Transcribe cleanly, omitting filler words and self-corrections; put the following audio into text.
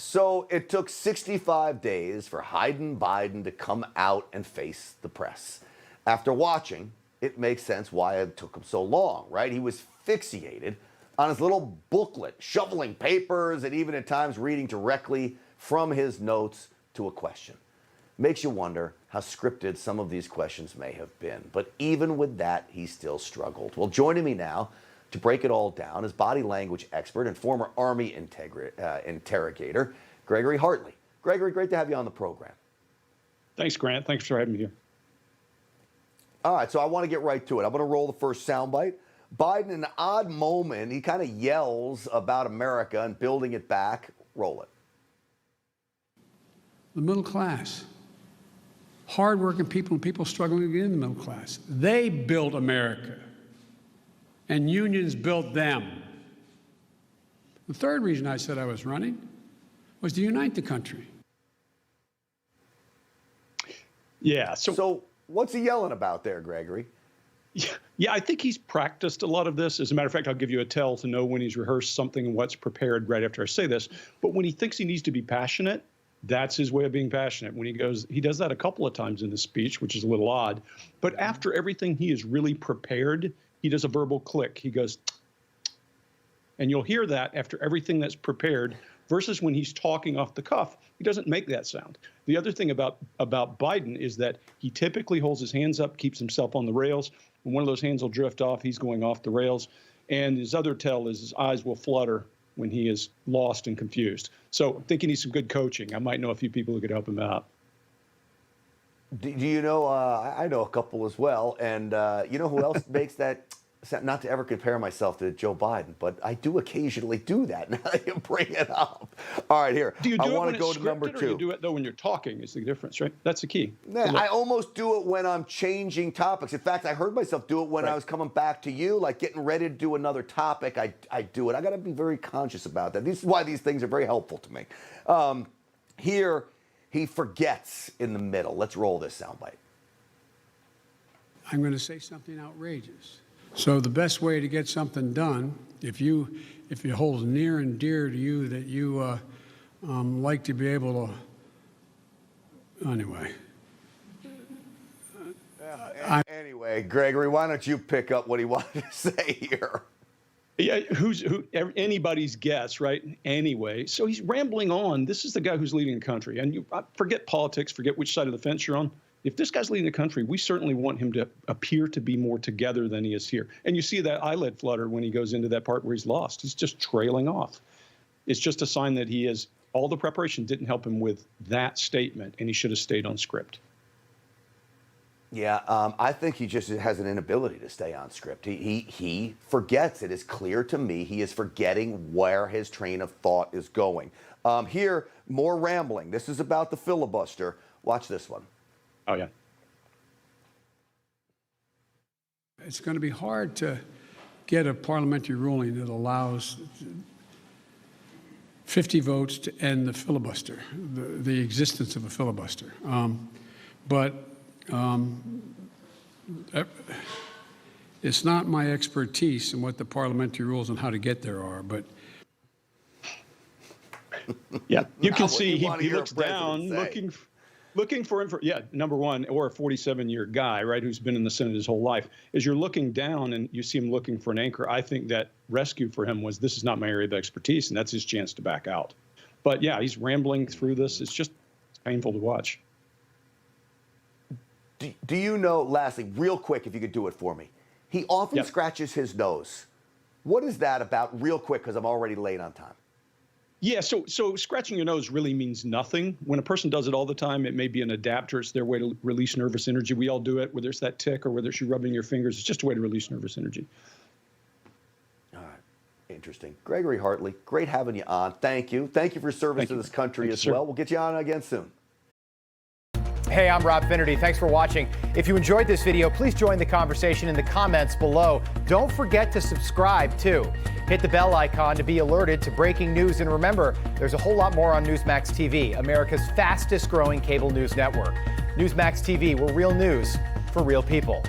So it took 65 days for Biden to come out and face the press. After watching, it makes sense why it took him so long, right? He was fixated on his little booklet, shoveling papers and even at times reading directly from his notes to a question. Makes you wonder how scripted some of these questions may have been. But even with that, he still struggled. Well, joining me now to break it all down is body language expert and former Army interrogator, Gregory Hartley. Gregory, great to have you on the program. Thanks, Grant. Thanks for having me here. All right, so I want to get right to it. I'm going to roll the first soundbite. Biden, in an odd moment, he kind of yells about America and building it back. Roll it. The middle class, hardworking people and people struggling to get in the middle class, they built America, and unions built them. The third reason I said I was running was to unite the country. Yeah. So what's he yelling about there, Gregory? Yeah, I think he's practiced a lot of this. As a matter of fact, I'll give you a tell to know when he's rehearsed something and what's prepared right after I say this. But when he thinks he needs to be passionate, that's his way of being passionate. When he does that a couple of times in the speech, which is a little odd. But after everything he is really prepared, he does a verbal click. He goes, and you'll hear that after everything that's prepared versus when he's talking off the cuff, he doesn't make that sound. The other thing about Biden is that he typically holds his hands up, keeps himself on the rails. When one of those hands will drift off, he's going off the rails. And his other tell is his eyes will flutter when he is lost and confused. So I think he needs some good coaching. I might know a few people who could help him out. Do you know, I know a couple as well. And you know who else makes that, not to ever compare myself to Joe Biden, but I do occasionally do that now that you bring it up. All right, here. Do you do I it want when to go it's to number scripted, two. or you do it, though, when you're talking is the difference, right? That's the key. I almost do it when I'm changing topics. In fact, I heard myself do it when I was coming back to you, like getting ready to do another topic. I do it. I got to be very conscious about that. This is why these things are very helpful to me. Here, he forgets in the middle. Let's roll this soundbite. I'm going to say something outrageous. So the best way to get something done, if it holds near and dear to you that you like to be able to, anyway. Anyway, Gregory, why don't you pick up what he wanted to say here? Yeah, anybody's guess, right? Anyway, so he's rambling on. This is the guy who's leading the country. And forget politics, forget which side of the fence you're on. If this guy's leading the country, we certainly want him to appear to be more together than he is here. And you see that eyelid flutter when he goes into that part where he's lost. He's just trailing off. It's just a sign that all the preparation didn't help him with that statement, and he should have stayed on script. Yeah, I think he just has an inability to stay on script. He forgets. It is clear to me he is forgetting where his train of thought is going. Here, more rambling. This is about the filibuster. Watch this one. Oh, yeah. It's going to be hard to get a parliamentary ruling that allows 50 votes to end the filibuster, the existence of a filibuster. It's not my expertise in what the parliamentary rules and how to get there are, but yeah, you can see he looks down, looking for number one, or a 47-year guy, right, who's been in the Senate his whole life. As you're looking down and you see him looking for an anchor, I think that rescue for him was, this is not my area of expertise, and that's his chance to back out. But yeah, he's rambling through this. It's painful to watch. Do you know, lastly, real quick, if you could do it for me, he often scratches his nose. What is that about, real quick, because I'm already late on time? Yeah, so scratching your nose really means nothing. When a person does it all the time, it may be an adapter. It's their way to release nervous energy. We all do it, whether it's that tick or whether it's you rubbing your fingers. It's just a way to release nervous energy. All right. Interesting. Gregory Hartley, great having you on. Thank you. Thank you for service to this country as well. We'll get you on again soon. Hey, I'm Rob Finnerty. Thanks for watching. If you enjoyed this video, please join the conversation in the comments below. Don't forget to subscribe, too. Hit the bell icon to be alerted to breaking news. And remember, there's a whole lot more on Newsmax TV, America's fastest growing cable news network. Newsmax TV, we're real news for real people.